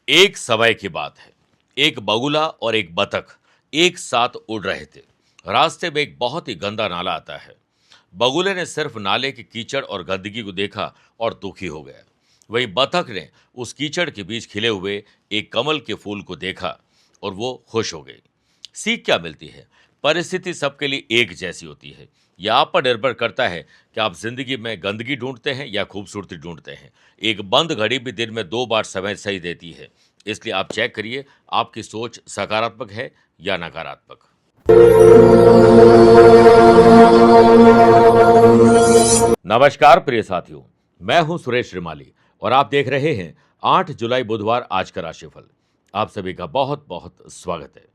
एक समय की बात है। एक बगुला और एक बतख एक साथ उड़ रहे थे। रास्ते में एक बहुत ही गंदा नाला आता है। बगुले ने सिर्फ नाले की कीचड़ और गंदगी को देखा और दुखी हो गया। वहीं बतख ने उस कीचड़ के बीच खिले हुए एक कमल के फूल को देखा और वो खुश हो गई। सीख क्या मिलती है? परिस्थिति सबके लिए एक जैसी होती है। यह आप पर निर्भर करता है कि आप जिंदगी में गंदगी ढूंढते हैं या खूबसूरती ढूंढते हैं। एक बंद घड़ी भी दिन में 2 बार समय सही देती है। इसलिए आप चेक करिए, आपकी सोच सकारात्मक है या नकारात्मक। नमस्कार प्रिय साथियों, मैं हूं सुरेश श्रीमाली और आप देख रहे हैं 8 जुलाई बुधवार आज का राशिफल। आप सभी का बहुत बहुत स्वागत है।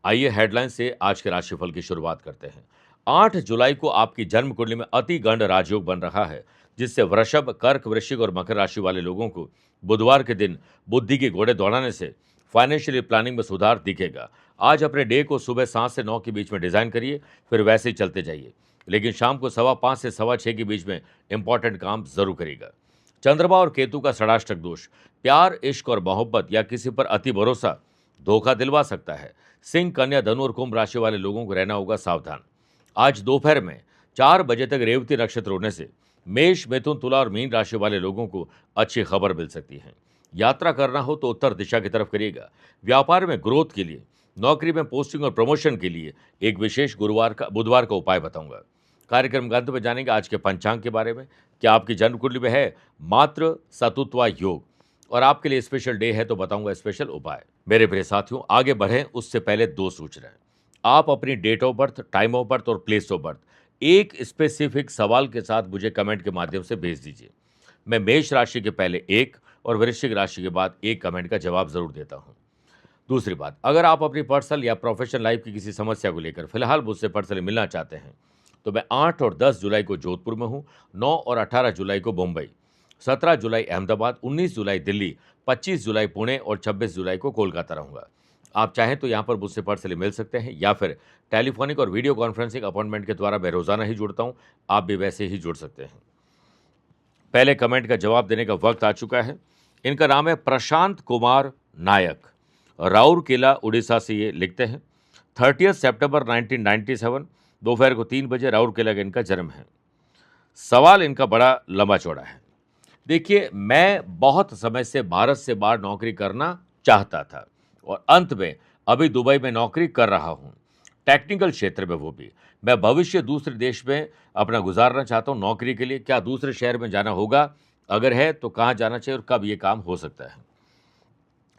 आइए हेडलाइन से आज के राशिफल की शुरुआत करते हैं। 8 जुलाई को आपकी जन्म कुंडली में अति गंड राजयोग बन रहा है, जिससे वृषभ, कर्क, वृश्चिक और मकर राशि वाले लोगों को बुधवार के दिन बुद्धि के घोड़े दौड़ाने से फाइनेंशियली प्लानिंग में सुधार दिखेगा। आज अपने डे को सुबह 7 से 9 के बीच में डिजाइन करिए, फिर वैसे ही चलते जाइए, लेकिन शाम को 5:15 से 6:15 के बीच में इंपॉर्टेंट काम जरूर करेगा। चंद्रमा और केतु का षडाष्टक दोष प्यार, इश्क और मोहब्बत या किसी पर अति भरोसा धोखा दिलवा सकता है। सिंह, कन्या, धनु और कुंभ राशि वाले लोगों को रहना होगा सावधान। आज दोपहर में 4 बजे तक रेवती नक्षत्र होने से मेष, मिथुन, तुला और मीन राशि वाले लोगों को अच्छी खबर मिल सकती है। यात्रा करना हो तो उत्तर दिशा की तरफ करिएगा। व्यापार में ग्रोथ के लिए, नौकरी में पोस्टिंग और प्रमोशन के लिए एक विशेष बुधवार का उपाय बताऊंगा। कार्यक्रम के अंत में जानेंगे आज के पंचांग के बारे में। क्या आपकी जन्म कुंडली में है मात्र सतुत्वा योग और आपके लिए स्पेशल डे है तो बताऊंगा स्पेशल उपाय। मेरे प्रिय साथियों, आगे बढ़ें उससे पहले 2 सूचनाएं। आप अपनी date of birth, time of birth और प्लेस ऑफ बर्थ एक स्पेसिफिक सवाल के साथ मुझे कमेंट के माध्यम से भेज दीजिए। मैं मेष राशि के पहले एक और वृश्चिक राशि के बाद एक कमेंट का जवाब जरूर देता हूं। दूसरी बात, अगर आप अपनी पर्सनल या प्रोफेशनल लाइफ की किसी समस्या को लेकर फिलहाल मुझसे पर्सनली मिलना चाहते हैं तो मैं 8 और 10 जुलाई को जोधपुर में हूं, 9 और 18 जुलाई को मुंबई, 17 जुलाई अहमदाबाद, 19 जुलाई दिल्ली, 25 जुलाई पुणे और 26 जुलाई को कोलकाता रहूंगा। आप चाहें तो यहाँ पर मुझसे पर्सनली मिल सकते हैं या फिर टेलीफोनिक और वीडियो कॉन्फ्रेंसिंग अपॉइंटमेंट के द्वारा मैं रोजाना ही जुड़ता हूँ। आप भी वैसे ही जुड़ सकते हैं। पहले कमेंट का जवाब देने का वक्त आ चुका है। इनका नाम है प्रशांत कुमार नायक, राउरकेला उड़ीसा से ये लिखते हैं। 30 सितंबर 1997 दोपहर को 3 बजे राउरकेला का इनका जन्म है। सवाल इनका बड़ा लंबा चौड़ा है। देखिए, मैं बहुत समय से भारत से बाहर नौकरी करना चाहता था और अंत में अभी दुबई में नौकरी कर रहा हूं, टेक्निकल क्षेत्र में, वो भी। मैं भविष्य दूसरे देश में अपना गुजारना चाहता हूं नौकरी के लिए। क्या दूसरे शहर में जाना होगा? अगर है तो कहाँ जाना चाहिए और कब ये काम हो सकता है?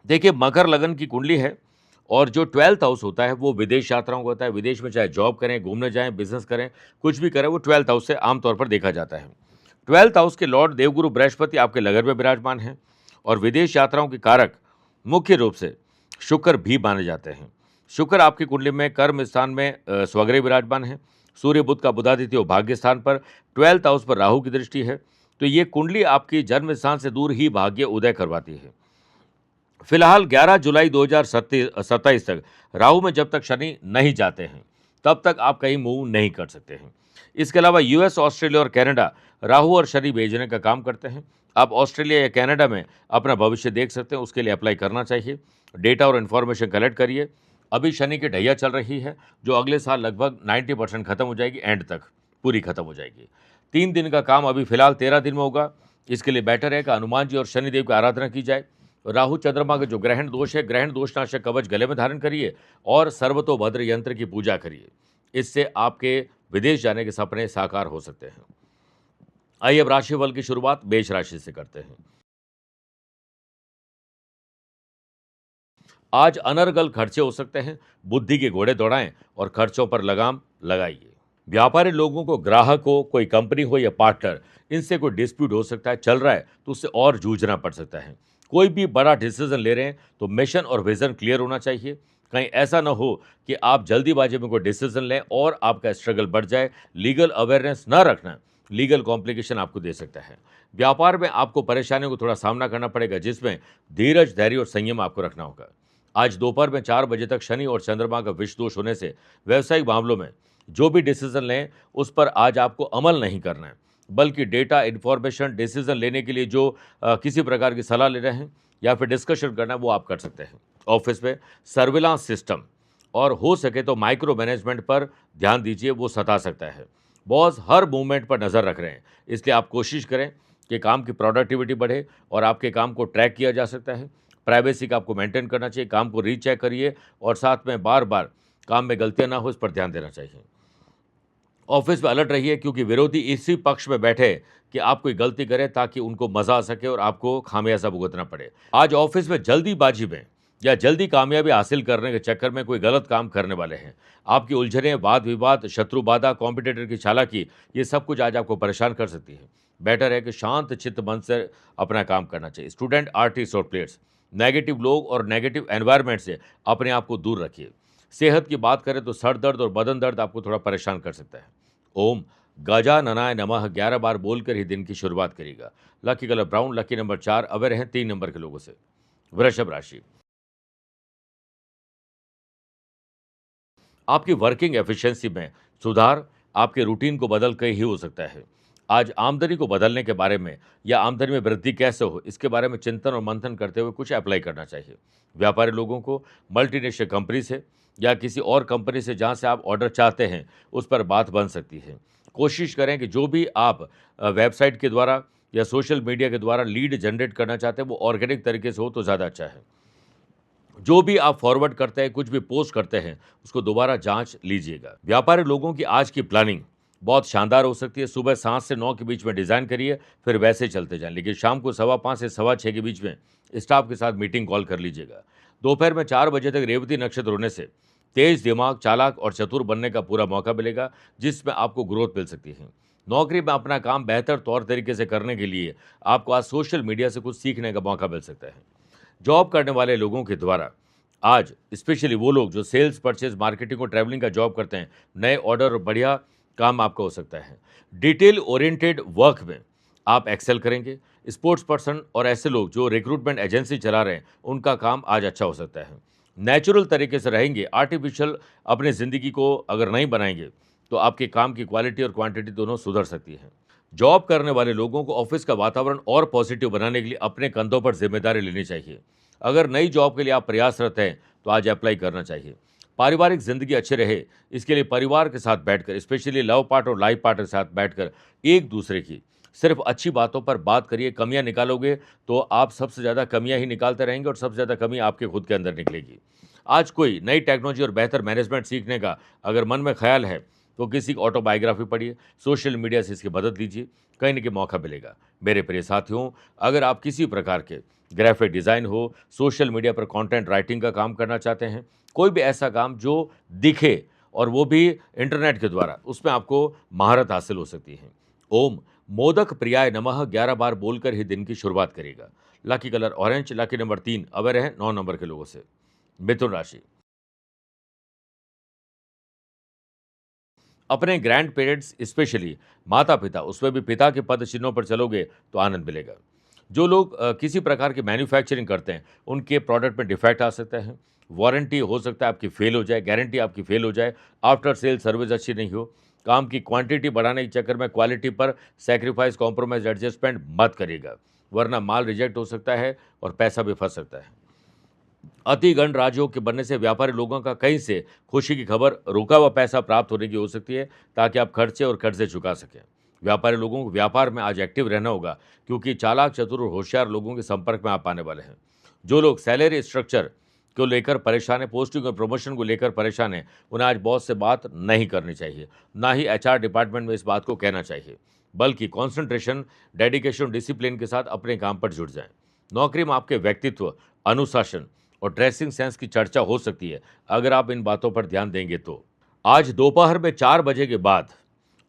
देखिए, मकर लगन की कुंडली है और जो 12th हाउस होता है वो विदेश यात्राओं का होता है। विदेश में चाहे जॉब करें, घूमने जाएं, बिजनेस करें, कुछ भी करें, वो 12th हाउस से आमतौर पर देखा जाता है। 12th हाउस के लॉर्ड देवगुरु बृहस्पति आपके लगन में विराजमान हैं और विदेश यात्राओं के कारक मुख्य रूप से शुक्र भी माने जाते हैं। शुक्र आपकी कुंडली में कर्म स्थान में स्वग्रह विराजमान है। सूर्य बुध का बुधादित्य और भाग्य स्थान पर, 12th हाउस पर राहु की दृष्टि है। तो ये कुंडली आपकी जन्म स्थान से दूर ही भाग्य उदय करवाती है। फिलहाल 11 जुलाई 2027 तक राहु में जब तक शनि नहीं जाते हैं तब तक आप कहीं मूव नहीं कर सकते हैं। इसके अलावा यूएस, ऑस्ट्रेलिया और कनाडा राहु और शनि भेजने का काम करते हैं। आप ऑस्ट्रेलिया या कनाडा में अपना भविष्य देख सकते हैं, उसके लिए अप्लाई करना चाहिए। डेटा और इन्फॉर्मेशन कलेक्ट करिए। अभी शनि की ढैया चल रही है जो अगले साल लगभग 90% खत्म हो जाएगी, एंड तक पूरी खत्म हो जाएगी। 3 दिन का काम अभी फिलहाल 13 दिन में होगा। इसके लिए बेटर है कि हनुमान जी और शनिदेव की आराधना की जाए। राहु चंद्रमा का जो ग्रहण दोष है, ग्रहण दोषनाशक कवच गले में धारण करिए और सर्वतोभद्र यंत्र की पूजा करिए। इससे आपके विदेश जाने के सपने साकार हो सकते हैं। आइए अब राशिफल की शुरुआत मेष राशि से करते हैं। आज अनर्गल खर्चे हो सकते हैं। बुद्धि के घोड़े दौड़ाएं और खर्चों पर लगाम लगाइए। व्यापारी लोगों को, ग्राहक हो, कोई कंपनी हो या पार्टनर, इनसे कोई डिस्प्यूट हो सकता है, चल रहा है तो उससे और जूझना पड़ सकता है। कोई भी बड़ा डिसीजन ले रहे हैं तो मिशन और विजन क्लियर होना चाहिए। कहीं ऐसा ना हो कि आप जल्दीबाजी में कोई डिसीजन लें और आपका स्ट्रगल बढ़ जाए। लीगल अवेयरनेस ना रखना लीगल कॉम्प्लिकेशन आपको दे सकता है। व्यापार में आपको परेशानियों को थोड़ा सामना करना पड़ेगा, जिसमें धीरज, धैर्य और संयम आपको रखना होगा। आज दोपहर में 4 बजे तक शनि और चंद्रमा का विष दोष होने से व्यावसायिक मामलों में जो भी डिसीजन लें उस पर आज आपको अमल नहीं करना है, बल्कि डेटा, इन्फॉर्मेशन, डिसीजन लेने के लिए जो किसी प्रकार की सलाह ले रहे हैं या फिर डिस्कशन करना है वो आप कर सकते हैं। ऑफिस में सर्विलांस सिस्टम और हो सके तो माइक्रो मैनेजमेंट पर ध्यान दीजिए, वो सता सकता है। बॉस हर मूवमेंट पर नज़र रख रहे हैं, इसलिए आप कोशिश करें कि काम की प्रोडक्टिविटी बढ़े और आपके काम को ट्रैक किया जा सकता है। प्राइवेसी का आपको मेंटेन करना चाहिए, काम को रीचेक करिए और साथ में बार-बार काम में गलतियाँ ना हो, इस पर ध्यान देना चाहिए। ऑफिस में अलर्ट रहिए क्योंकि विरोधी इसी पक्ष में बैठे हैं कि आप कोई गलती करें ताकि उनको मजा आ सके और आपको खामियाजा भुगतना पड़े। आज ऑफिस में जल्दीबाजी में या जल्दी कामयाबी हासिल करने के चक्कर में कोई गलत काम करने वाले हैं। आपकी उलझनें, वाद विवाद, शत्रु बाधा, कॉम्पिटिटर की चालाकी, ये सब कुछ आज आपको परेशान कर सकती है। बेटर है कि शांत चित्त मन से अपना काम करना चाहिए। स्टूडेंट, आर्टिस्ट और प्लेयर्स, नेगेटिव लोग और नेगेटिव एनवायरनमेंट से अपने आप को दूर रखिए। सेहत की बात करें तो सर दर्द और बदन दर्द आपको थोड़ा परेशान कर सकता है। ओम गजाननाय नमः 11 बार बोलकर ही दिन की शुरुआत करिएगा। Lucky colour brown, lucky number 4, aware हैं 3 नंबर के लोगों से। वृषभ राशि, आपकी वर्किंग एफिशिएंसी में सुधार आपके रूटीन को बदल कर ही हो सकता है। आज आमदनी को बदलने के बारे में या आमदनी में वृद्धि कैसे हो, इसके बारे में चिंतन और मंथन करते हुए कुछ अप्लाई करना चाहिए। व्यापारी लोगों को मल्टीनेशनल कंपनी से या किसी और कंपनी से जहां से आप ऑर्डर चाहते हैं, उस पर बात बन सकती है। कोशिश करें कि जो भी आप वेबसाइट के द्वारा या सोशल मीडिया के द्वारा लीड जनरेट करना चाहते हैं, वो ऑर्गेनिक तरीके से हो तो ज़्यादा अच्छा है। जो भी आप फॉरवर्ड करते हैं, कुछ भी पोस्ट करते हैं, उसको दोबारा जांच लीजिएगा। व्यापारी लोगों की आज की प्लानिंग बहुत शानदार हो सकती है। सुबह 7 से 9 के बीच में डिज़ाइन करिए, फिर वैसे चलते जाएं, लेकिन शाम को 5:15 से 6:15 के बीच में स्टाफ के साथ मीटिंग कॉल कर लीजिएगा। दोपहर में 4 बजे तक रेवती नक्षत्र होने से तेज दिमाग, चालाक और चतुर बनने का पूरा मौका मिलेगा, जिसमें आपको ग्रोथ मिल सकती है। नौकरी में अपना काम बेहतर तौर तरीके से करने के लिए आपको आज सोशल मीडिया से कुछ सीखने का मौका मिल सकता है। जॉब करने वाले लोगों के द्वारा आज स्पेशली वो लोग जो सेल्स, परचेज, मार्केटिंग और ट्रैवलिंग का जॉब करते हैं, नए ऑर्डर और बढ़िया काम आपका हो सकता है। डिटेल ओरिएंटेड वर्क में आप एक्सेल करेंगे। स्पोर्ट्स पर्सन और ऐसे लोग जो रिक्रूटमेंट एजेंसी चला रहे हैं, उनका काम आज अच्छा हो सकता है। नेचुरल तरीके से रहेंगे, आर्टिफिशियल अपनी ज़िंदगी को अगर नहीं बनाएंगे तो आपके काम की क्वालिटी और क्वांटिटी दोनों सुधर सकती है। जॉब करने वाले लोगों को ऑफिस का वातावरण और पॉजिटिव बनाने के लिए अपने कंधों पर जिम्मेदारी लेनी चाहिए। अगर नई जॉब के लिए आप प्रयासरत हैं तो आज अप्लाई करना चाहिए। पारिवारिक ज़िंदगी अच्छी रहे, इसके लिए परिवार के साथ बैठकर, स्पेशली लव पार्ट और लाइफ पार्टनर के साथ बैठकर एक दूसरे की सिर्फ अच्छी बातों पर बात करिए। कमियां निकालोगे तो आप सबसे ज़्यादा कमियां ही निकालते रहेंगे और सबसे ज़्यादा कमी आपके खुद के अंदर निकलेगी। आज कोई नई टेक्नोलॉजी और बेहतर मैनेजमेंट सीखने का अगर मन में ख्याल है तो किसी की ऑटोबायोग्राफी पढ़िए, सोशल मीडिया से इसकी मदद लीजिए, कहीं न कहीं मौका मिलेगा। मेरे प्रिय साथियों, अगर आप किसी प्रकार के ग्राफिक डिज़ाइन हो, सोशल मीडिया पर कंटेंट राइटिंग का काम करना चाहते हैं, कोई भी ऐसा काम जो दिखे और वो भी इंटरनेट के द्वारा, उसमें आपको महारत हासिल हो सकती है। ओम मोदक प्रियाय नमः 11 बार बोलकर ही दिन की शुरुआत करिएगा। Lucky colour orange, lucky number 3, aware हैं 9 नंबर के लोगों से। मिथुन राशि, अपने ग्रैंड पेरेंट्स स्पेशली माता-पिता, उसमें भी पिता के पद चिन्हों पर चलोगे तो आनंद मिलेगा। जो लोग किसी प्रकार की मैन्युफैक्चरिंग करते हैं, उनके प्रोडक्ट में डिफेक्ट आ सकता है, वारंटी हो सकता है आपकी फेल हो जाए, गारंटी आपकी फेल हो जाए, आफ्टर सेल सर्विस अच्छी नहीं हो, काम की क्वांटिटी बढ़ाने के चक्कर में क्वालिटी पर सैक्रिफाइस, कॉम्प्रोमाइज़, एडजस्टमेंट मत करिएगा, वरना माल रिजेक्ट हो सकता है और पैसा भी फँस सकता है। अति गण राजयोग के बनने से व्यापारी लोगों का कहीं से खुशी की खबर, रुका हुआ पैसा प्राप्त होने की हो सकती है, ताकि आप खर्चे और कर्जे चुका सकें। व्यापारी लोगों को व्यापार में आज एक्टिव रहना होगा क्योंकि चालाक, चतुर और होशियार लोगों के संपर्क में आप आने वाले हैं। जो लोग सैलरी स्ट्रक्चर को लेकर परेशान है, पोस्टिंग और प्रमोशन को लेकर परेशान है, उन्हें आज बॉस से बात नहीं करनी चाहिए, ना ही एचआर डिपार्टमेंट में इस बात को कहना चाहिए, बल्कि कॉन्सेंट्रेशन, डेडिकेशन, डिसिप्लिन के साथ अपने काम पर जुट जाएं। नौकरी में आपके व्यक्तित्व, अनुशासन और ड्रेसिंग सेंस की चर्चा हो सकती है, अगर आप इन बातों पर ध्यान देंगे तो। आज दोपहर में 4 बजे के बाद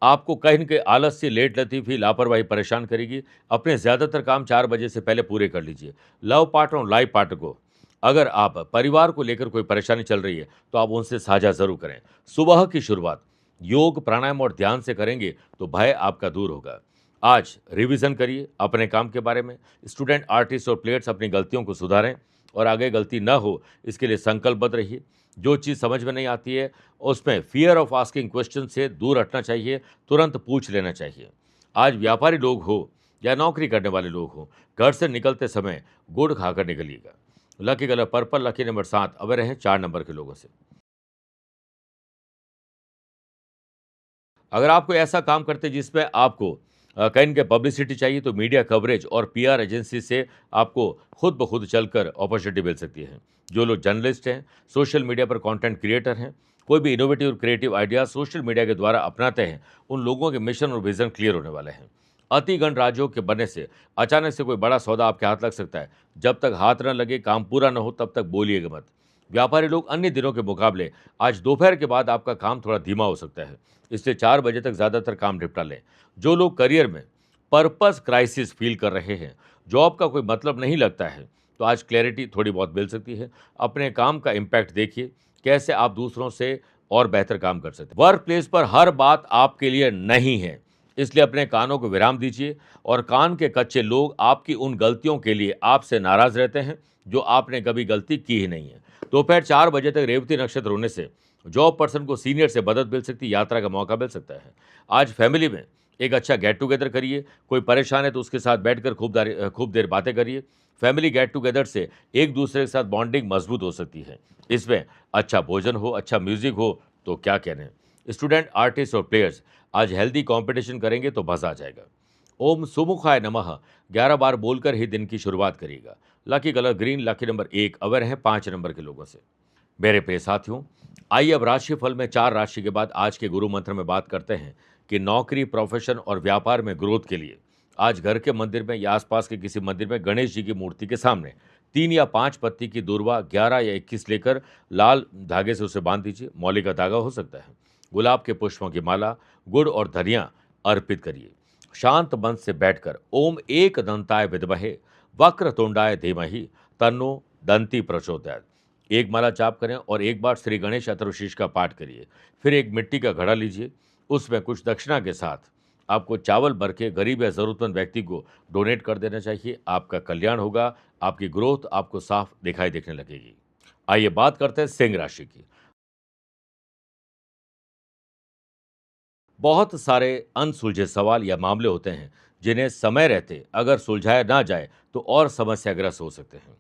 आपको कहीं न कहीं आलस्य, लेट लतीफ़ी, लापरवाही परेशान करेगी। अपने ज़्यादातर काम 4 बजे से पहले पूरे कर लीजिए। लव पार्टनर और लाइफ पार्टनर को अगर आप परिवार को लेकर कोई परेशानी चल रही है, तो आप उनसे साझा ज़रूर करें। सुबह की शुरुआत योग, प्राणायाम और ध्यान से करेंगे तो भय आपका दूर होगा। आज रिवीजन करिए अपने काम के बारे में। स्टूडेंट, आर्टिस्ट और प्लेयर्स अपनी गलतियों को सुधारें और आगे गलती न हो, इसके लिए संकल्पबद्ध रहिए। जो चीज़ समझ में नहीं आती है, उसमें फियर ऑफ आस्किंग क्वेश्चन से दूर हटना चाहिए, तुरंत पूछ लेना चाहिए। आज व्यापारी लोग हो या नौकरी करने वाले लोग हों, घर से निकलते समय गुड़ खाकर निकलिएगा। Lucky colour purple, lucky number 7, away रहें 4 नंबर के लोगों से। अगर आप कोई ऐसा काम करते हैं जिसमें आपको कहीं न कहीं पब्लिसिटी चाहिए, तो मीडिया कवरेज और पीआर एजेंसी से आपको खुद ब खुद चलकर अपॉर्चुनिटी मिल सकती है। जो लोग जर्नलिस्ट हैं, सोशल मीडिया पर कंटेंट क्रिएटर हैं, कोई भी इनोवेटिव और क्रिएटिव आइडियाज़ सोशल मीडिया के द्वारा अपनाते हैं, उन लोगों के मिशन और विज़न क्लियर होने वाले हैं। अति गण राज्यों के बनने से अचानक से कोई बड़ा सौदा आपके हाथ लग सकता है। जब तक हाथ न लगे, काम पूरा न हो, तब तक बोलिएगा मत। व्यापारी लोग अन्य दिनों के मुकाबले आज दोपहर के बाद आपका काम थोड़ा धीमा हो सकता है, इसलिए 4 बजे तक ज़्यादातर काम निपटा लें। जो लोग करियर में पर्पस क्राइसिस फील कर रहे हैं, जॉब का कोई मतलब नहीं लगता है, तो आज क्लैरिटी थोड़ी बहुत मिल सकती है। अपने काम का इम्पैक्ट देखिए, कैसे आप दूसरों से और बेहतर काम कर सकते हैं। वर्क प्लेस पर हर बात आपके लिए नहीं है, इसलिए अपने कानों को विराम दीजिए और कान के कच्चे लोग आपकी उन गलतियों के लिए आपसे नाराज़ रहते हैं, जो आपने कभी गलती की ही नहीं है। दोपहर 4 बजे तक रेवती नक्षत्र होने से जॉब पर्सन को सीनियर से मदद मिल सकती है, यात्रा का मौका मिल सकता है। आज फैमिली में एक अच्छा गेट टुगेदर करिए, कोई परेशान है तो उसके साथ बैठकर खूब देर बातें करिए। फैमिली गेट टुगेदर से एक दूसरे के साथ बॉन्डिंग मजबूत हो सकती है। इसमें अच्छा भोजन हो, अच्छा म्यूजिक हो तो क्या कहने। स्टूडेंट, आर्टिस्ट और प्लेयर्स आज हेल्दी कॉम्पिटिशन करेंगे तो मजा आ जाएगा। ओम सुमुखाय नमः 11 बार बोलकर ही दिन की शुरुआत करिएगा। Lucky colour green, lucky number 1, अवर है 5 नंबर के लोगों से। मेरे प्रिय साथियों, आइए अब राशिफल में 4 राशि के बाद आज के गुरु मंत्र में बात करते हैं कि नौकरी, प्रोफेशन और व्यापार में ग्रोथ के लिए आज घर के मंदिर में या आसपास के किसी मंदिर में गणेश जी की मूर्ति के सामने 3 या 5 पत्ती की दूर्वा 11 या 21 लेकर लाल धागे से उसे बांध दीजिए। मौली का धागा हो सकता है। गुलाब के पुष्पों की माला, गुड़ और धनिया अर्पित करिए। शांत मन से बैठकर ओम एक दंताय विद्महे वक्रतुंडाय धीमहि तन्नो दंती प्रचोदयात् एक माला जाप करें और एक बार श्री गणेश अथर्वशीर्ष का पाठ करिए। फिर एक मिट्टी का घड़ा लीजिए, उसमें कुछ दक्षिणा के साथ आपको चावल भर के गरीब या ज़रूरतमंद व्यक्ति को डोनेट कर देना चाहिए। आपका कल्याण होगा, आपकी ग्रोथ आपको साफ दिखाई देने लगेगी। आइए बात करते हैं सिंह राशि की। बहुत सारे अनसुलझे सवाल या मामले होते हैं जिन्हें समय रहते अगर सुलझाया ना जाए तो और समस्याग्रस्त हो सकते हैं।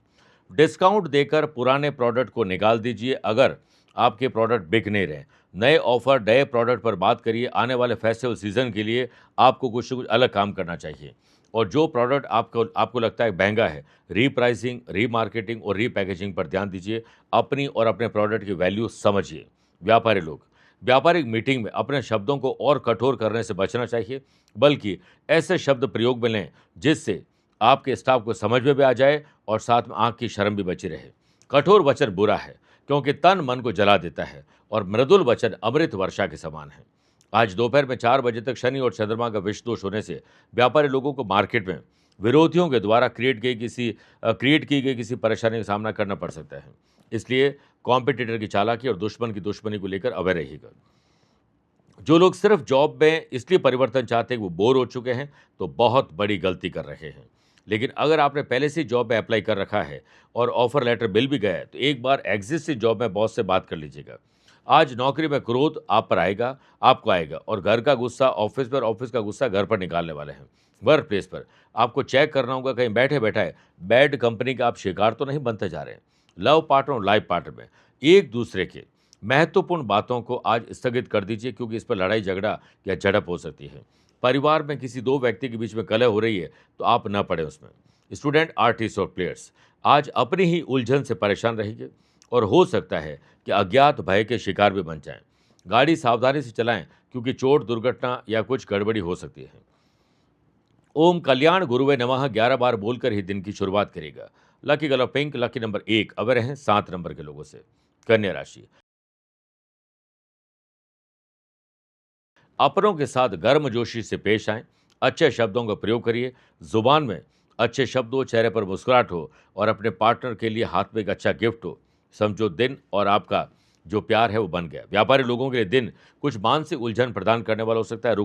डिस्काउंट देकर पुराने प्रोडक्ट को निकाल दीजिए अगर आपके प्रोडक्ट बिक नहीं रहे। नए ऑफर, नए प्रोडक्ट पर बात करिए। आने वाले फेस्टिवल सीजन के लिए आपको कुछ न कुछ अलग काम करना चाहिए। और जो प्रोडक्ट आपको आपको लगता है महंगा है, रीप्राइसिंग, रीमार्केटिंग और रीपैकेजिंग पर ध्यान दीजिए। अपनी और अपने प्रोडक्ट की वैल्यू समझिए। व्यापारी लोग व्यापारिक मीटिंग में अपने शब्दों को और कठोर करने से बचना चाहिए, बल्कि ऐसे शब्द प्रयोग में लें जिससे आपके स्टाफ को समझ में भी आ जाए और साथ में आँख की शर्म भी बची रहे। कठोर वचन बुरा है क्योंकि तन मन को जला देता है और मृदुल वचन अमृत वर्षा के समान है। आज दोपहर में 4 बजे तक शनि और चंद्रमा का विष दोष होने से व्यापारी लोगों को मार्केट में विरोधियों के द्वारा क्रिएट की गई किसी परेशानी का सामना करना पड़ सकता है। इसलिए कॉम्पिटिटर की चालाकी और दुश्मन की दुश्मनी को लेकर अवेयर रहिएगा। जो लोग सिर्फ जॉब में इसलिए परिवर्तन चाहते हैं कि वो बोर हो चुके हैं, तो बहुत बड़ी गलती कर रहे हैं। लेकिन अगर आपने पहले से जॉब में अप्लाई कर रखा है और ऑफर लेटर मिल भी गया है, तो एक बार एग्जिस्टिंग जॉब में बॉस से बात कर लीजिएगा। आज नौकरी में क्रोध आप पर आएगा, आपको आएगा और घर का गुस्सा ऑफिस पर, ऑफिस का गुस्सा घर पर निकालने वाले हैं। वर्क प्लेस पर आपको चेक करना होगा कहीं बैठे बैठाए बैड कंपनी का आप शिकार तो नहीं बनते जा रहे हैं। लव पार्टनर और लाइफ पार्टनर में एक दूसरे के महत्वपूर्ण बातों को आज स्थगित कर दीजिए, क्योंकि इस पर लड़ाई झगड़ा या झड़प हो सकती है। परिवार में किसी 2 व्यक्ति के बीच में कलह हो रही है तो आप न पड़े उसमें। स्टूडेंट, आर्टिस्ट और प्लेयर्स आज अपनी ही उलझन से परेशान रहेंगे और हो सकता है कि अज्ञात भय के शिकार भी बन जाएं। गाड़ी सावधानी से चलाएं, क्योंकि चोट, दुर्घटना या कुछ गड़बड़ी हो सकती है। ओम कल्याण गुरुवे नमः 11 बार बोलकर ही दिन की शुरुआत करेगा। Lucky colour pink, lucky number 1, अवर हैं 7 नंबर के लोगों से। कन्या राशि, अपनों के साथ गर्मजोशी से पेश आएं, अच्छे शब्दों का प्रयोग करिए। जुबान में अच्छे शब्द हो, चेहरे पर मुस्कुराहट हो और अपने पार्टनर के लिए हाथ में एक अच्छा गिफ्ट हो। समझो दिन और आपका जो प्यार है वो बन गया। व्यापारी लोगों के लिए दिन कुछ मानसिक उलझन प्रदान करने वाला हो सकता है।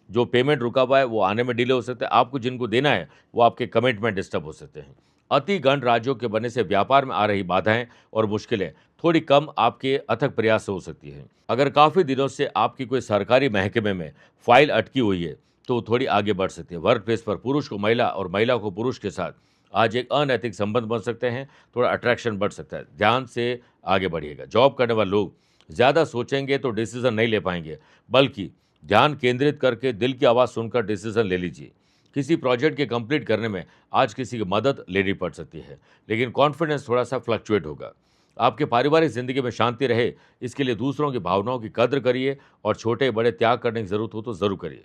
जो पेमेंट रुका हुआ है वो आने में डिले हो सकता है। आपको जिनको देना है वो आपके कमिटमेंट डिस्टर्ब हो सकते हैं। अति गण राज्यों के बनने से व्यापार में आ रही बाधाएं और मुश्किलें थोड़ी कम आपके अथक प्रयास से हो सकती है। अगर काफ़ी दिनों से आपकी कोई सरकारी महकमे में फाइल अटकी हुई है तो थोड़ी आगे बढ़ सकती है। वर्क प्लेस पर पुरुष को महिला और महिला को पुरुष के साथ आज एक अनैतिक संबंध बन सकते हैं, थोड़ा अट्रैक्शन बढ़ सकता है। ध्यान से आगे बढ़िएगा। जॉब करने वाले लोग ज़्यादा सोचेंगे तो डिसीजन नहीं ले पाएंगे, बल्कि ध्यान केंद्रित करके दिल की आवाज़ सुनकर डिसीजन ले लीजिए। किसी प्रोजेक्ट के कंप्लीट करने में आज किसी की मदद लेनी पड़ सकती है, लेकिन कॉन्फिडेंस थोड़ा सा फ्लक्चुएट होगा। आपके पारिवारिक ज़िंदगी में शांति रहे, इसके लिए दूसरों की भावनाओं की कद्र करिए और छोटे बड़े त्याग करने की ज़रूरत हो तो ज़रूर करिए।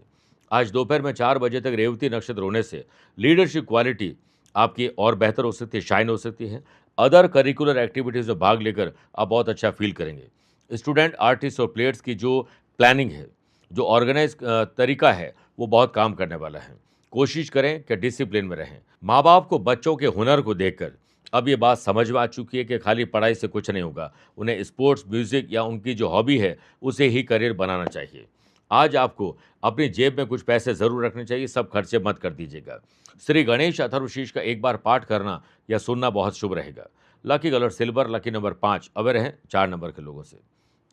आज दोपहर में 4 बजे तक रेवती नक्षत्र होने से लीडरशिप क्वालिटी आपकी और बेहतर हो सकती है, शाइन हो सकती है। अदर करिकुलर एक्टिविटीज़ में भाग लेकर आप बहुत अच्छा फील करेंगे। स्टूडेंट, आर्टिस्ट और प्लेयर्स की जो प्लानिंग है, जो ऑर्गेनाइज तरीका है, वो बहुत काम करने वाला है। कोशिश करें कि डिसिप्लिन में रहें। माँ बाप को बच्चों के हुनर को देखकर अब ये बात समझ में आ चुकी है कि खाली पढ़ाई से कुछ नहीं होगा। उन्हें स्पोर्ट्स, म्यूजिक या उनकी जो हॉबी है उसे ही करियर बनाना चाहिए। आज आपको अपनी जेब में कुछ पैसे ज़रूर रखने चाहिए, सब खर्चे मत कर दीजिएगा। श्री गणेश अथर्वशीष का एक बार पाठ करना या सुनना बहुत शुभ रहेगा। Lucky colour silver, lucky number 5 away रहें 4 नंबर के लोगों से।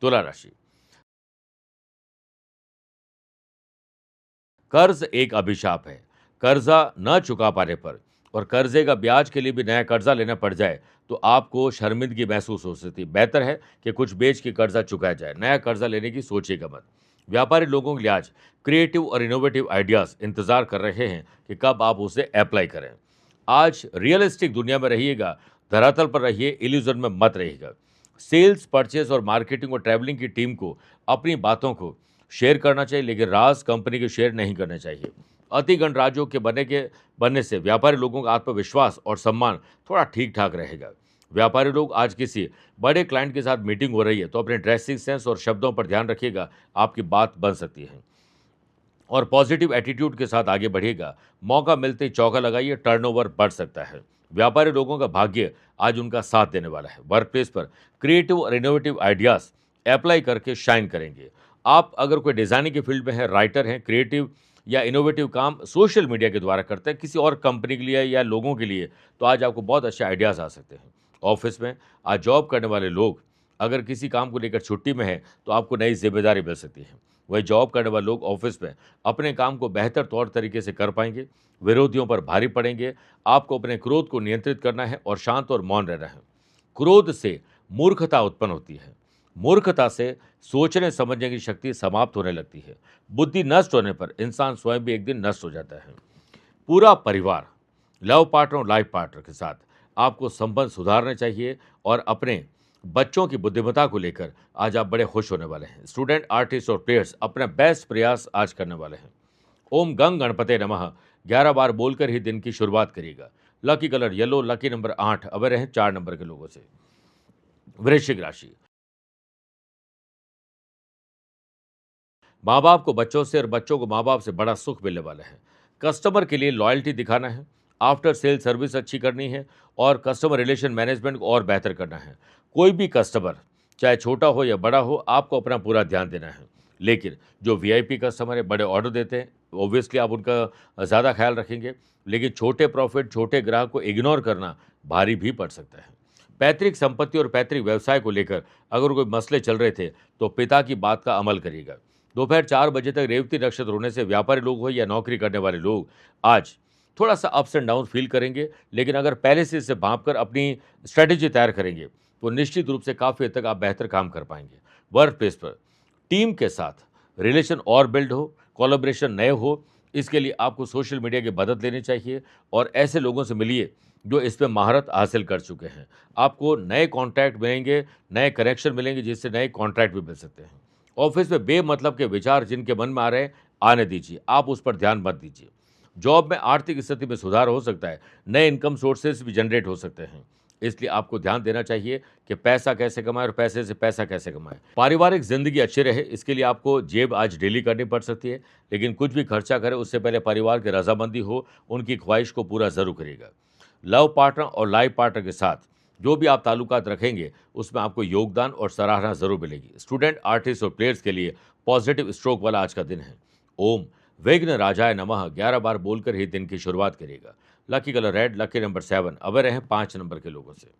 तुला राशि, कर्ज एक अभिशाप है। कर्जा न चुका पाने पर और कर्जे का ब्याज के लिए भी नया कर्जा लेना पड़ जाए तो आपको शर्मिंदगी महसूस हो सकती है। बेहतर है कि कुछ बेच के कर्जा चुकाया जाए, नया कर्जा लेने की सोचिएगा मत। व्यापारी लोगों के लिए आज क्रिएटिव और इनोवेटिव आइडियाज़ इंतजार कर रहे हैं कि कब आप उसे अप्लाई करें। आज रियलिस्टिक दुनिया में रहिएगा, धरातल पर रहिए, इल्यूजन में मत रहिएगा। सेल्स, परचेज और मार्केटिंग और ट्रैवलिंग की टीम को अपनी बातों को शेयर करना चाहिए, लेकिन राज कंपनी के शेयर नहीं करने चाहिए। अति गणराज्यों के बनने से व्यापारी लोगों का आत्मविश्वास और सम्मान थोड़ा ठीक ठाक रहेगा। व्यापारी लोग, आज किसी बड़े क्लाइंट के साथ मीटिंग हो रही है तो अपने ड्रेसिंग सेंस और शब्दों पर ध्यान रखिएगा, आपकी बात बन सकती है। और पॉजिटिव एटीट्यूड के साथ आगे बढ़िएगा। मौका मिलते ही चौका लगाइए, टर्नओवर बढ़ सकता है। व्यापारी लोगों का भाग्य आज उनका साथ देने वाला है। वर्क प्लेस पर क्रिएटिव और इनोवेटिव आइडियाज़ अप्लाई करके शाइन करेंगे। आप अगर कोई डिज़ाइनिंग की फील्ड में है, राइटर हैं, क्रिएटिव या इनोवेटिव काम सोशल मीडिया के द्वारा करते हैं किसी और कंपनी के लिए या लोगों के लिए, तो आज आपको बहुत अच्छे आइडियाज़ आ सकते हैं। ऑफिस में आज जॉब करने वाले लोग अगर किसी काम को लेकर छुट्टी में हैं तो आपको नई जिम्मेदारी मिल सकती है। वही जॉब करने वाले लोग ऑफिस में अपने काम को बेहतर तौर तरीके से कर पाएंगे, विरोधियों पर भारी पड़ेंगे। आपको अपने क्रोध को नियंत्रित करना है और शांत और मौन रहना है। क्रोध से मूर्खता उत्पन्न होती है। मूर्खता से सोचने समझने की शक्ति समाप्त होने लगती है। बुद्धि नष्ट होने पर इंसान स्वयं भी एक दिन नष्ट हो जाता है। पूरा परिवार, लव पार्टनर और लाइफ पार्टनर के साथ आपको संबंध सुधारने चाहिए और अपने बच्चों की बुद्धिमत्ता को लेकर आज आप बड़े खुश होने वाले हैं। स्टूडेंट, आर्टिस्ट और प्लेयर्स अपना बेस्ट प्रयास आज करने वाले हैं। ओम गंग गणपते नमः 11 बार बोलकर ही दिन की शुरुआत करिएगा। Lucky colour yellow, lucky number 8 away रहें 4 नंबर के लोगों से। वृश्चिक राशि, माँ बाप को बच्चों से और बच्चों को माँ बाप से बड़ा सुख मिलने वाला है। कस्टमर के लिए लॉयल्टी दिखाना है, आफ्टर सेल सर्विस अच्छी करनी है और कस्टमर रिलेशन मैनेजमेंट को और बेहतर करना है। कोई भी कस्टमर चाहे छोटा हो या बड़ा हो, आपको अपना पूरा ध्यान देना है। लेकिन जो वीआईपी कस्टमर है, बड़े ऑर्डर देते हैं, ऑब्वियसली आप उनका ज़्यादा ख्याल रखेंगे, लेकिन छोटे प्रॉफिट, छोटे ग्राहक को इग्नोर करना भारी भी पड़ सकता है। पैतृक संपत्ति और पैतृक व्यवसाय को लेकर अगर कोई मसले चल रहे थे तो पिता की बात का अमल करिएगा। दोपहर 4 बजे तक रेवती नक्षत्र होने से व्यापारी लोग हो या नौकरी करने वाले लोग आज थोड़ा सा अप्स एंड डाउन फील करेंगे, लेकिन अगर पहले से इसे भांप कर अपनी स्ट्रेटेजी तैयार करेंगे तो निश्चित रूप से काफ़ी हद तक आप बेहतर काम कर पाएंगे। वर्क प्लेस पर टीम के साथ रिलेशन और बिल्ड हो, कोलैबोरेशन नए हो, इसके लिए आपको सोशल मीडिया की मदद लेनी चाहिए और ऐसे लोगों से मिलिए जो इस पे महारत हासिल कर चुके हैं। आपको नए कॉन्ट्रैक्ट मिलेंगे, नए कनेक्शन मिलेंगे, जिससे नए कॉन्ट्रैक्ट भी मिल सकते हैं। ऑफिस में बेमतलब के विचार जिनके मन में आ रहे हैं, आने दीजिए, आप उस पर ध्यान मत दीजिए। जॉब में आर्थिक स्थिति में सुधार हो सकता है, नए इनकम सोर्सेज भी जनरेट हो सकते हैं, इसलिए आपको ध्यान देना चाहिए कि पैसा कैसे कमाएं और पैसे से पैसा कैसे कमाएं। पारिवारिक जिंदगी अच्छी रहे, इसके लिए आपको जेब आज डेली करनी पड़ सकती है, लेकिन कुछ भी खर्चा करें उससे पहले परिवार की रजामंदी हो, उनकी ख्वाहिश को पूरा जरूर करिएगा। लव पार्टनर और लाइफ पार्टनर के साथ जो भी आप ताल्लुकात रखेंगे उसमें आपको योगदान और सराहना जरूर मिलेगी। स्टूडेंट, आर्टिस्ट और प्लेयर्स के लिए पॉजिटिव स्ट्रोक वाला आज का दिन है। ओम विघ्न राजाय नमः 11 बार बोलकर ही दिन की शुरुआत करिएगा। Lucky colour red, lucky number 7 away रहें 5 नंबर के लोगों से।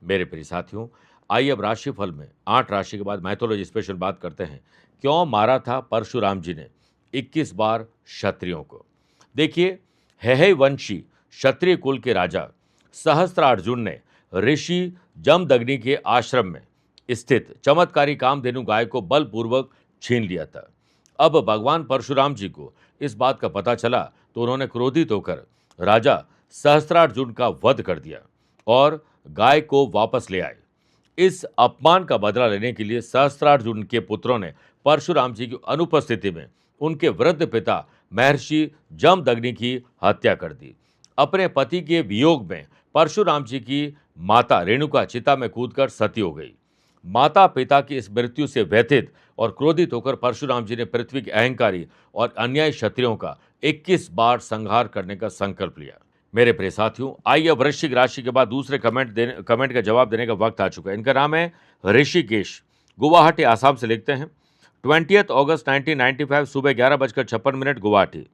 मेरे प्रिय साथियों, आइए अब राशिफल में 8 राशि के बाद मैथोलॉजी स्पेशल बात करते हैं। क्यों मारा था परशुराम जी ने 21 बार क्षत्रियों को। देखिए, हेहय वंशी क्षत्रिय कुल के राजा सहस्त्रार्जुन ने ऋषि जमदग्नि के आश्रम में स्थित चमत्कारी कामधेनु गाय को बलपूर्वक छीन लिया था। अब भगवान परशुराम जी को इस बात का पता चला तो उन्होंने क्रोधित होकर राजा सहस्त्रार्जुन का वध कर दिया और गाय को वापस ले आए। इस अपमान का बदला लेने के लिए सहस्त्रार्जुन के पुत्रों ने परशुराम जी की अनुपस्थिति में उनके वृद्ध पिता महर्षि जमदग्नि की हत्या कर दी। अपने पति के वियोग में परशुराम जी की माता रेणुका चिता में कूदकर सती हो गई। माता पिता की इस मृत्यु से व्यथित और क्रोधित होकर परशुराम जी ने पृथ्वी के अहंकारी और अन्यायी क्षत्रियों का 21 बार संहार करने का संकल्प लिया। मेरे प्रिय साथियों, आइए अब वृश्चिक राशि के बाद दूसरे कमेंट का जवाब देने का वक्त आ चुका है। इनका नाम है ऋषिकेश, गुवाहाटी आसाम से लिखते हैं। 20 अगस्त 1995 सुबह 11:56 गुवाहाटी।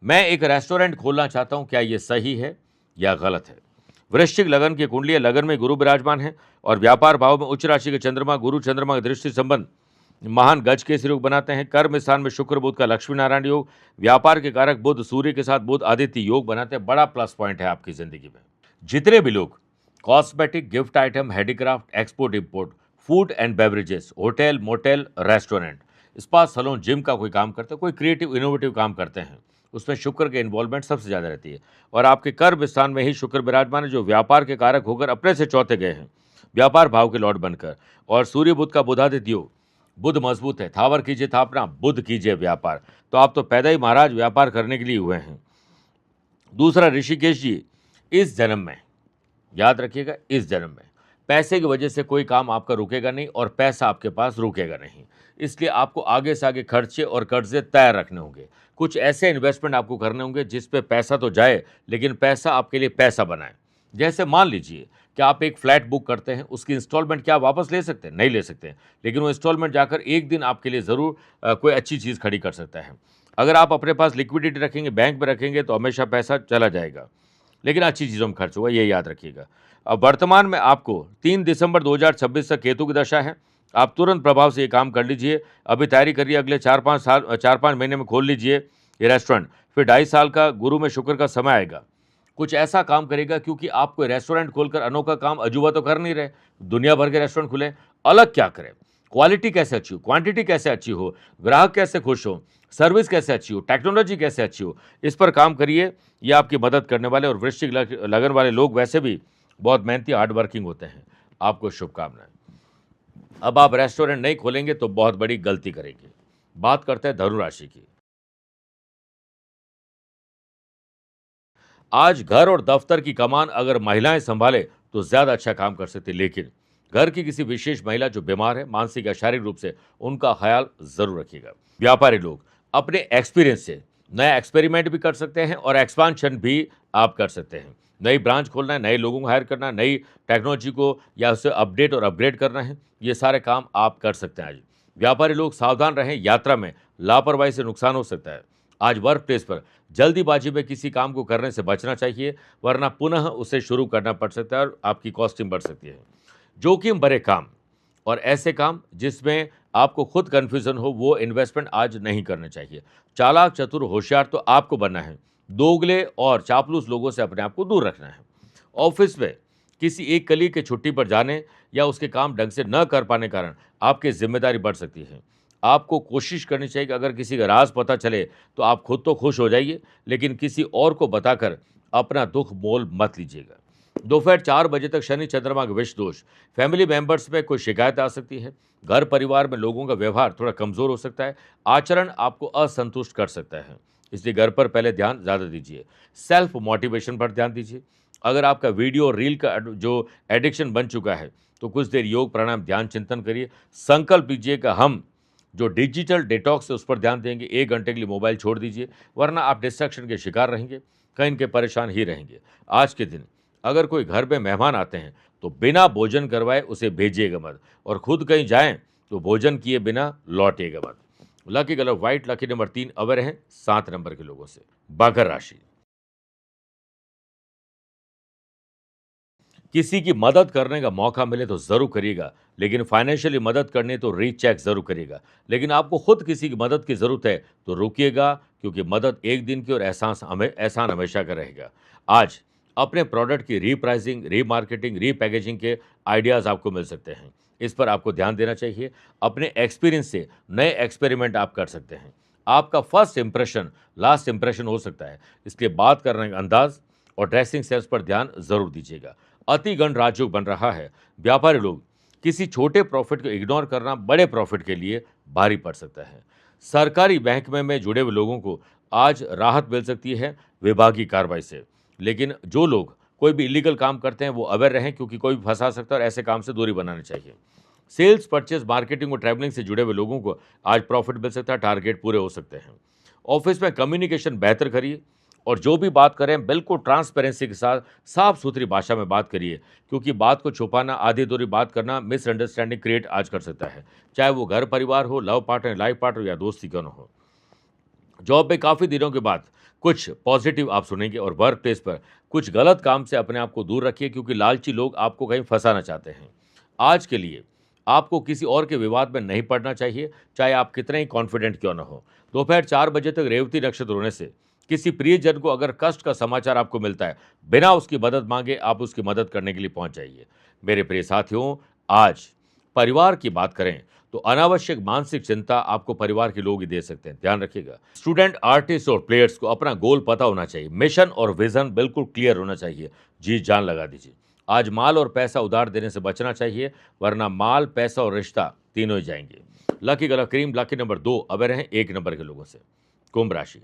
मैं एक रेस्टोरेंट खोलना चाहता हूं, क्या यह सही है या गलत है? वृश्चिक लगन की कुंडली, लगन में गुरु विराजमान है और व्यापार भाव में उच्च राशि के चंद्रमा, गुरु चंद्रमा की दृष्टि संबंध महान गज के योग बनाते हैं। कर्म स्थान में शुक्र बुध का लक्ष्मी नारायण योग, व्यापार के कारक बुध सूर्य के साथ बुध आदित्य योग बनाते हैं। बड़ा प्लस पॉइंट है आपकी जिंदगी में। जितने भी लोग cosmetic, gift item, handicraft, export import, food and beverages, hotel, motel, restaurant, spa, salon, gym का कोई काम करते हैं, कोई क्रिएटिव इनोवेटिव काम करते हैं, उसमें शुक्र के इन्वॉल्वमेंट सबसे ज़्यादा रहती है। और आपके कर्म स्थान में ही शुक्र विराजमान है, जो व्यापार के कारक होकर अपने से चौथे गए हैं, व्यापार भाव के लॉर्ड बनकर। और सूर्य बुध का बुधादित्य योग, बुध मजबूत है। थावर कीजिए थापना, बुध कीजिए व्यापार। तो आप तो पैदा ही महाराज व्यापार करने के लिए हुए हैं। दूसरा, ऋषिकेश जी, इस जन्म में, याद रखिएगा, इस जन्म में पैसे की वजह से कोई काम आपका रुकेगा नहीं और पैसा आपके पास रुकेगा नहीं। इसलिए आपको आगे से आगे खर्चे और कर्जे तैयार रखने होंगे। कुछ ऐसे इन्वेस्टमेंट आपको करने होंगे जिस पे पैसा तो जाए लेकिन पैसा आपके लिए पैसा बनाए। जैसे मान लीजिए कि आप एक फ्लैट बुक करते हैं, उसकी इंस्टॉलमेंट क्या आप वापस ले सकते हैं? नहीं ले सकते हैं, लेकिन वो इंस्टॉलमेंट जाकर एक दिन आपके लिए ज़रूर कोई अच्छी चीज़ खड़ी कर सकता है। अगर आप अपने पास लिक्विडिटी रखेंगे, बैंक में रखेंगे, तो हमेशा पैसा चला जाएगा, लेकिन अच्छी चीज़ों में खर्च होगा, ये याद रखिएगा। अब वर्तमान में आपको 3 दिसंबर 2026 तक केतु की दशा है। आप तुरंत प्रभाव से ये काम कर लीजिए। अभी तैयारी करिए, अगले 4-5 महीने में खोल लीजिए ये रेस्टोरेंट। फिर 2.5 साल का गुरु में शुक्र का समय आएगा। कुछ ऐसा काम करेगा, क्योंकि आप कोई रेस्टोरेंट खोलकर अनोखा काम अजूबा तो कर नहीं रहे। दुनिया भर के रेस्टोरेंट खुले, अलग क्या करें? क्वालिटी कैसे अच्छी हो, क्वांटिटी कैसे अच्छी हो, ग्राहक कैसे खुश हो, सर्विस कैसे अच्छी हो, टेक्नोलॉजी कैसे अच्छी हो, इस पर काम करिए। ये आपकी मदद करने वाले और वृश्चिक लगन वाले लोग वैसे भी बहुत मेहनती, हार्ड वर्किंग होते हैं। आपको शुभकामनाएं। अब आप रेस्टोरेंट नहीं खोलेंगे तो बहुत बड़ी गलती करेंगे। बात करते हैं धनु राशि की। आज घर और दफ्तर की कमान अगर महिलाएं संभाले तो ज्यादा अच्छा काम कर सकती, लेकिन घर की किसी विशेष महिला जो बीमार है, मानसिक या शारीरिक रूप से, उनका ख्याल जरूर रखिएगा। व्यापारी लोग अपने एक्सपीरियंस से नया एक्सपेरिमेंट भी कर सकते हैं और एक्सपांशन भी आप कर सकते हैं। नई ब्रांच खोलना है, नए लोगों को हायर करना है, नई टेक्नोलॉजी को या उसे अपडेट और अपग्रेड करना है, ये सारे काम आप कर सकते हैं। आज व्यापारी लोग सावधान रहें, यात्रा में लापरवाही से नुकसान हो सकता है। आज वर्क प्लेस पर जल्दीबाजी में किसी काम को करने से बचना चाहिए, वरना पुनः उसे शुरू करना पड़ सकता है और आपकी कॉस्टिंग बढ़ सकती है। जोखिम भरे काम और ऐसे काम जिसमें आपको खुद कन्फ्यूजन हो, वो इन्वेस्टमेंट आज नहीं करने चाहिए। चालाक, चतुर, होशियार तो आपको बनना है। दोगले और चापलूस लोगों से अपने आप को दूर रखना है। ऑफिस में किसी एक कलीग के छुट्टी पर जाने या उसके काम ढंग से न कर पाने कारण आपकी जिम्मेदारी बढ़ सकती है। आपको कोशिश करनी चाहिए कि अगर किसी का राज पता चले तो आप खुद तो खुश हो जाइए, लेकिन किसी और को बताकर अपना दुख मोल मत लीजिएगा। दोपहर 4 बजे तक शनि चंद्रमा का विष दोष, फैमिली मेंबर्स में कोई शिकायत आ सकती है। घर परिवार में लोगों का व्यवहार थोड़ा कमजोर हो सकता है। आचरण आपको असंतुष्ट कर सकता है, इसलिए घर पर पहले ध्यान ज़्यादा दीजिए। सेल्फ मोटिवेशन पर ध्यान दीजिए। अगर आपका वीडियो और रील का जो एडिक्शन बन चुका है तो कुछ देर योग, प्राणायाम, ध्यान, चिंतन करिए। संकल्प लीजिए कि हम जो डिजिटल डिटॉक्स है उस पर ध्यान देंगे। 1 घंटे के लिए मोबाइल छोड़ दीजिए, वरना आप डिस्ट्रैक्शन के शिकार रहेंगे, कहीं न कहीं परेशान ही रहेंगे। आज के दिन अगर कोई घर में मेहमान आते हैं तो बिना भोजन करवाए उसे भेजिएगा मत, और खुद कहीं जाएं तो भोजन किए बिना लौटिएगा मत। Lucky colour white, lucky number 3 अवर है 7 नंबर के लोगों से। मकर राशि, किसी की मदद करने का मौका मिले तो ज़रूर करिएगा, लेकिन फाइनेंशियली मदद करनी है तो रीचेक ज़रूर करिएगा। लेकिन आपको खुद किसी की मदद की ज़रूरत है तो रुकिएगा, क्योंकि मदद एक दिन की और एहसान हमेशा का रहेगा। आज अपने प्रोडक्ट की रीप्राइसिंग, रीमार्केटिंग, रीपैकेजिंग के आइडियाज़ आपको मिल सकते हैं। इस पर आपको ध्यान देना चाहिए। अपने एक्सपीरियंस से नए एक्सपेरिमेंट आप कर सकते हैं। आपका फर्स्ट इंप्रेशन लास्ट इंप्रेशन हो सकता है, इसलिए बात करने का अंदाज और ड्रेसिंग सेंस पर ध्यान ज़रूर दीजिएगा। अति गणराज्योग बन रहा है। व्यापारी लोग किसी छोटे प्रॉफिट को इग्नोर करना बड़े प्रॉफिट के लिए भारी पड़ सकता है। सरकारी महकमे में जुड़े हुए लोगों को आज राहत मिल सकती है विभागीय कार्रवाई से। लेकिन जो लोग कोई भी इलीगल काम करते हैं वो अवेयर रहें, क्योंकि कोई भी फंसा सकता है और ऐसे काम से दूरी बनानी चाहिए। सेल्स, परचेज, मार्केटिंग और ट्रैवलिंग से जुड़े हुए लोगों को आज प्रॉफिट मिल सकता है, टारगेट पूरे हो सकते हैं। ऑफिस में कम्युनिकेशन बेहतर करिए और जो भी बात करें बिल्कुल ट्रांसपेरेंसी के साथ साफ सुथरी भाषा में बात करिए, क्योंकि बात को छुपाना, आधी अधूरी बात करना मिसअंडरस्टैंडिंग क्रिएट आज कर सकता है, चाहे वो घर परिवार हो, लव पार्टनर, लाइफ पार्टनर या दोस्ती क्यों न हो। जॉब पे काफ़ी दिनों के बाद कुछ पॉजिटिव आप सुनेंगे और वर्क प्लेस पर कुछ गलत काम से अपने आप को दूर रखिए, क्योंकि लालची लोग आपको कहीं फंसाना चाहते हैं। आज के लिए आपको किसी और के विवाद में नहीं पड़ना चाहिए, चाहे आप कितने ही कॉन्फिडेंट क्यों न हो। दोपहर 4 बजे तक रेवती नक्षत्र होने से किसी प्रियजन को अगर कष्ट का समाचार आपको मिलता है, बिना उसकी मदद मांगे आप उसकी मदद करने के लिए पहुंच जाइए। मेरे प्रिय साथियों, आज परिवार की बात करें तो अनावश्यक मानसिक चिंता आपको परिवार के लोग ही दे सकते हैं, ध्यान रखिएगा। स्टूडेंट, आर्टिस्ट और प्लेयर्स को अपना गोल पता होना चाहिए, मिशन और विजन बिल्कुल क्लियर होना चाहिए। जी जान लगा दीजिए। आज माल और पैसा उधार देने से बचना चाहिए, वरना माल, पैसा और रिश्ता तीनों ही जाएंगे। Lucky colour cream, lucky number 2 away रहें 1 नंबर के लोगों से। कुंभ राशि,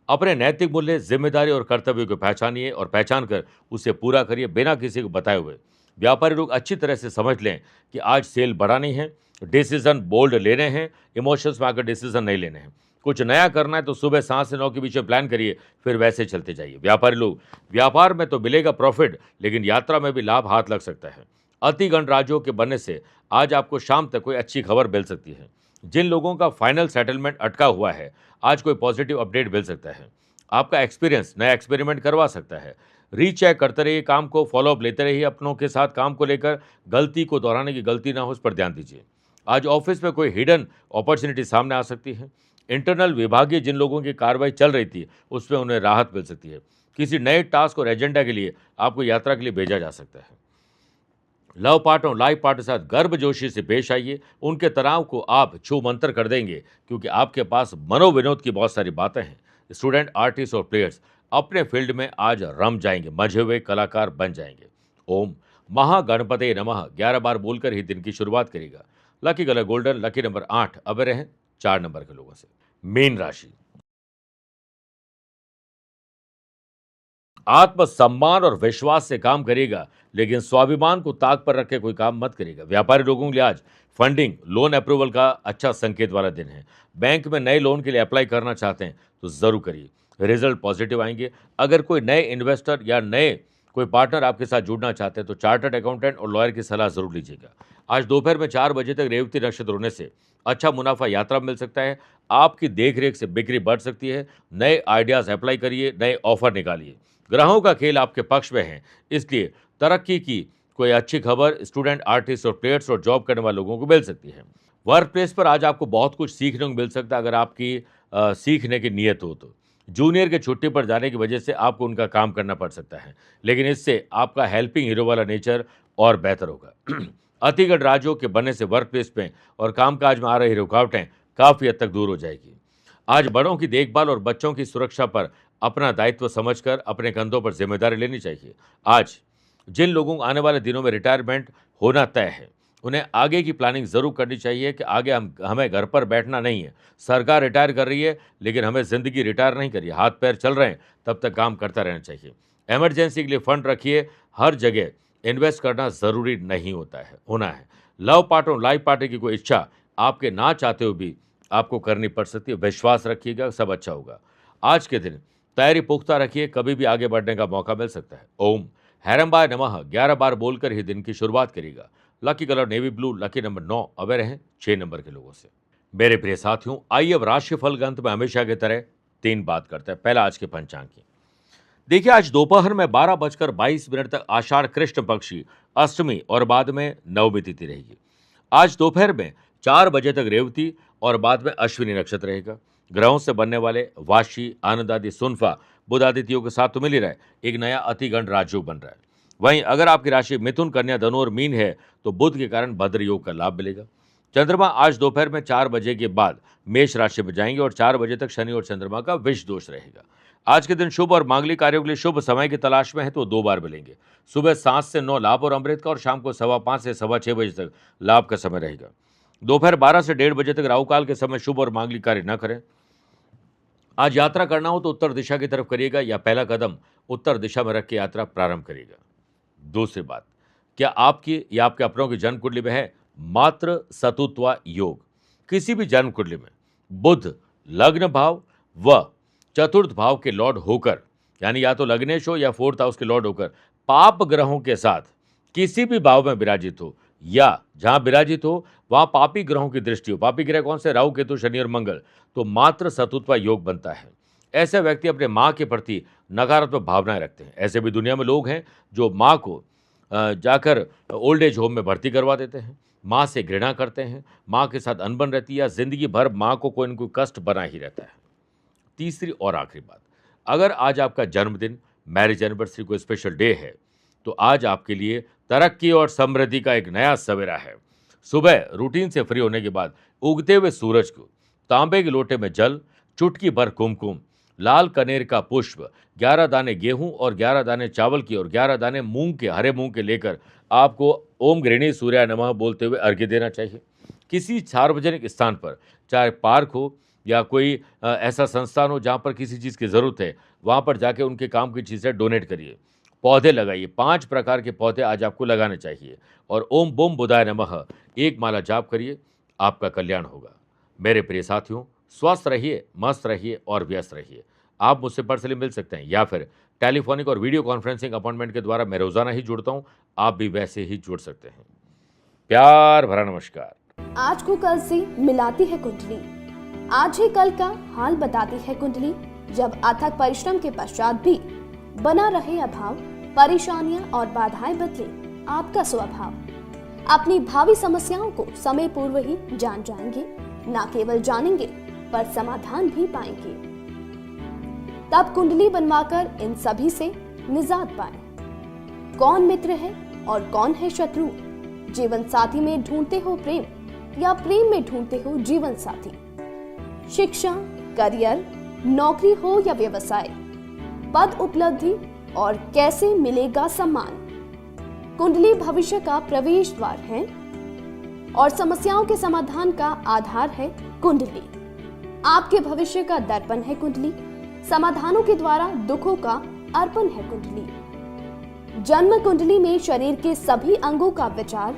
अपने नैतिक मूल्य, जिम्मेदारी और कर्तव्यों को पहचानिए और पहचान कर उसे पूरा करिए बिना किसी को बताए हुए। व्यापारी लोग अच्छी तरह से समझ लें कि आज सेल बढ़ानी है, डिसीजन बोल्ड लेने हैं, इमोशंस में आकर डिसीजन नहीं लेने हैं। कुछ नया करना है तो सुबह 7 से 9 के बीच में प्लान करिए, फिर वैसे चलते जाइए। व्यापारी लोग, व्यापार में तो मिलेगा प्रॉफिट, लेकिन यात्रा में भी लाभ हाथ लग सकता है। अति गणराज्यों के बनने से आज आपको शाम तक कोई अच्छी खबर मिल सकती है। जिन लोगों का फाइनल सेटलमेंट अटका हुआ है, आज कोई पॉजिटिव अपडेट मिल सकता है। आपका एक्सपीरियंस नया एक्सपेरिमेंट करवा सकता है। रीचेक करते रहिए काम को, फॉलोअप लेते रहिए अपनों के साथ काम को लेकर। गलती को दोहराने की गलती ना हो, उस पर ध्यान दीजिए। आज ऑफिस में कोई हिडन अपॉर्चुनिटी सामने आ सकती है। इंटरनल विभागीय जिन लोगों की कार्रवाई चल रही थी उसमें उन्हें राहत मिल सकती है। किसी नए टास्क और एजेंडा के लिए आपको यात्रा के लिए भेजा जा सकता है। लव पार्टनर और लाइफ पार्टनर के साथ गर्मजोशी से पेश आइए, उनके तनाव को आप छू मंतर कर देंगे, क्योंकि आपके पास मनोविनोद की बहुत सारी बातें हैं। स्टूडेंट, आर्टिस्ट और प्लेयर्स अपने फील्ड में आज रम जाएंगे, मजे हुए कलाकार बन जाएंगे। ओम महागणपते नमः 11 बार बोलकर ही दिन की शुरुआत करेगा। Lucky colour golden, lucky number 8 अब रहे 4 नंबर के लोगों से। मीन राशि, आत्मसम्मान और विश्वास से काम करेगा, लेकिन स्वाभिमान को ताक पर रख के कोई काम मत करेगा। व्यापारी लोगों के लिए आज फंडिंग, लोन अप्रूवल का अच्छा संकेत वाला दिन है। बैंक में नए लोन के लिए अप्लाई करना चाहते हैं तो जरूर करिए, रिजल्ट पॉजिटिव आएंगे। अगर कोई नए इन्वेस्टर या नए कोई पार्टनर आपके साथ जुड़ना चाहते हैं तो चार्टर्ड अकाउंटेंट और लॉयर की सलाह जरूर लीजिएगा। आज दोपहर में 4 बजे तक रेवती नक्षत्र होने से अच्छा मुनाफा यात्रा में मिल सकता है। आपकी देखरेख से बिक्री बढ़ सकती है। नए आइडियाज अप्लाई करिए, नए ऑफर निकालिए। ग्रहों का खेल आपके पक्ष में है, इसलिए तरक्की की कोई अच्छी खबर स्टूडेंट, आर्टिस्ट और प्लेयर्स और जॉब करने वाले लोगों को मिल सकती है। वर्क प्लेस पर आज आपको बहुत कुछ सीखने को मिल सकता है, अगर आपकी सीखने की नीयत हो तो। जूनियर के छुट्टी पर जाने की वजह से आपको उनका काम करना पड़ सकता है, लेकिन इससे आपका हेल्पिंग हीरो वाला नेचर और बेहतर होगा। अतिगढ़ राज्यों के बनने से वर्क प्लेस में और कामकाज में आ रही रुकावटें काफ़ी हद तक दूर हो जाएगी। आज बड़ों की देखभाल और बच्चों की सुरक्षा पर अपना दायित्व समझकर अपने कंधों पर जिम्मेदारी लेनी चाहिए। आज जिन लोगों को आने वाले दिनों में रिटायरमेंट होना तय है, उन्हें आगे की प्लानिंग ज़रूर करनी चाहिए कि आगे हमें घर पर बैठना नहीं है। सरकार रिटायर कर रही है, लेकिन हमें ज़िंदगी रिटायर नहीं करी, हाथ पैर चल रहे हैं, तब तक काम करता रहना चाहिए। इमरजेंसी के लिए फंड रखिए, हर जगह इन्वेस्ट करना ज़रूरी नहीं होना है। लव पार्टनर, लाइफ पार्टनर की कोई इच्छा आपके ना चाहते हुए भी आपको करनी पड़ सकती है। विश्वास रखिएगा, सब अच्छा होगा। आज के दिन तैयारी पुख्ता रखिए, कभी भी आगे बढ़ने का मौका मिल सकता है। ओम हैरम्बाय नमः 11 बार बोलकर ही दिन की शुरुआत करेगा। Lucky colour navy blue, lucky number 9 away रहें 6 नंबर के लोगों से। मेरे प्रिय साथियों, आइए अब राशिफल के अंत में हमेशा की तरह 3 बात करते हैं। पहला आज के पंचांग की। देखिए, आज दोपहर में 12:22 तक आषाढ़ कृष्ण पक्षी अष्टमी और बाद में नवमी तिथि रहेगी। आज दोपहर में 4 बजे तक रेवती और बाद में अश्विनी नक्षत्र रहेगा। ग्रहों से बनने वाले वाशी, आनंद आदि, सुनफा, बुध आदि तिथियों के साथ तो मिल ही रहा है, एक नया अतिगण राजयोग बन रहा है। वहीं अगर आपकी राशि मिथुन, कन्या, धनु और मीन है तो बुध के कारण भद्र योग का लाभ मिलेगा। चंद्रमा आज दोपहर में 4 बजे के बाद मेष राशि में जाएंगे और 4 बजे तक शनि और चंद्रमा का विष दोष रहेगा। आज के दिन शुभ और मांगलिक कार्यों के लिए शुभ समय की तलाश में है तो 2 बार मिलेंगे। सुबह 7 से 9 लाभ और अमृत का और शाम को 5:15 से 6:15 बजे तक लाभ का समय रहेगा। दोपहर 12 से 1:30 बजे तक राहु काल के समय शुभ और मांगलिक कार्य न करें। आज यात्रा करना हो तो उत्तर दिशा की तरफ करिएगा या पहला कदम उत्तर दिशा में रख के यात्रा प्रारंभ करिएगा। दूसरी बात, क्या आपकी या आपके अपनों की जन्म कुंडली में है मात्र सतुत्वा योग? किसी भी जन्म कुंडली में बुध लग्न भाव व चतुर्थ भाव के लॉर्ड होकर, यानी या तो लग्नेश हो या 4th हाउस के लॉर्ड होकर पाप ग्रहों के साथ किसी भी भाव में विराजित हो या जहां विराजित हो वहां पापी ग्रहों की दृष्टि हो, पापी ग्रह कौन से? राहु, केतु, शनि और मंगल, तो मात्र सतुत्वा योग बनता है। ऐसे व्यक्ति अपने माँ के प्रति नकारात्मक भावनाएं रखते हैं। ऐसे भी दुनिया में लोग हैं जो माँ को जाकर ओल्ड एज होम में भर्ती करवा देते हैं, माँ से घृणा करते हैं, माँ के साथ अनबन रहती है या जिंदगी भर माँ को कोई न कोई कष्ट बना ही रहता है। तीसरी और आखिरी बात, अगर आज आपका जन्मदिन, मैरिज एनिवर्सरी, कोई स्पेशल डे है तो आज आपके लिए तरक्की और समृद्धि का एक नया सवेरा है। सुबह रूटीन से फ्री होने के बाद उगते हुए सूरज को तांबे के लोटे में जल, चुटकी भर कुमकुम, लाल कनेर का पुष्प, 11 दाने गेहूं और 11 दाने चावल की और 11 दाने मूंग के, हरे मूंग के लेकर आपको ओम गृहिणी सूर्याय नमः बोलते हुए अर्घ्य देना चाहिए। किसी सार्वजनिक स्थान पर, चाहे पार्क हो या कोई ऐसा संस्थान हो जहाँ पर किसी चीज़ की ज़रूरत है, वहाँ पर जाके उनके काम की चीज़ें डोनेट करिए। पौधे लगाइए, 5 प्रकार के पौधे आज आपको लगाने चाहिए और ओम बोम बुधाय नमः 1 माला जाप करिए, आपका कल्याण होगा। मेरे प्रिय साथियों, स्वस्थ रहिए, मस्त रहिए और व्यस्त रहिए। आप मुझसे पर्सनली मिल सकते हैं या फिर टेलीफोनिक और वीडियो कॉन्फ्रेंसिंग अपॉइंटमेंट के द्वारा मैं रोजाना ही जुड़ता हूँ, आप भी वैसे ही जुड़ सकते हैं। प्यार भरा नमस्कार। आज को कल से मिलाती है कुंडली, आज ही कल का हाल बताती है कुंडली। जब अथक परिश्रम के पश्चात भी बना रहे अभाव, परेशानियां और बाधाएं बदले आपका स्वभाव, अपनी भावी समस्याओं को समय पूर्व ही जान जाएंगे, न केवल जानेंगे पर समाधान भी पाएंगे। तब कुंडली बनवाकर इन सभी से निजात पाएं। कौन मित्र है और कौन है शत्रु? जीवन साथी में ढूंढते हो प्रेम या प्रेम में ढूंढते हो जीवन साथी? शिक्षा, करियर, नौकरी हो या व्यवसाय, पद उपलब्धि और कैसे मिलेगा सम्मान? कुंडली भविष्य का प्रवेश द्वार है और समस्याओं के समाधान का आधार है कुंडली। आपके भविष्य का दर्पण है कुंडली, समाधानों के द्वारा दुखों का अर्पण है कुंडली। जन्म कुंडली में शरीर के सभी अंगों का विचार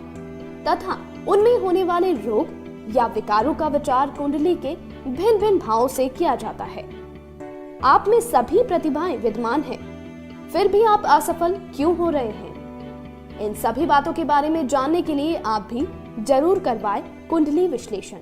तथा उनमें होने वाले रोग या विकारों का विचार कुंडली के भिन्न भिन्न भावों से किया जाता है। आप में सभी प्रतिभाएं विद्यमान हैं, फिर भी आप असफल क्यों हो रहे हैं? इन सभी बातों के बारे में जानने के लिए आप भी जरूर करवाएं कुंडली विश्लेषण।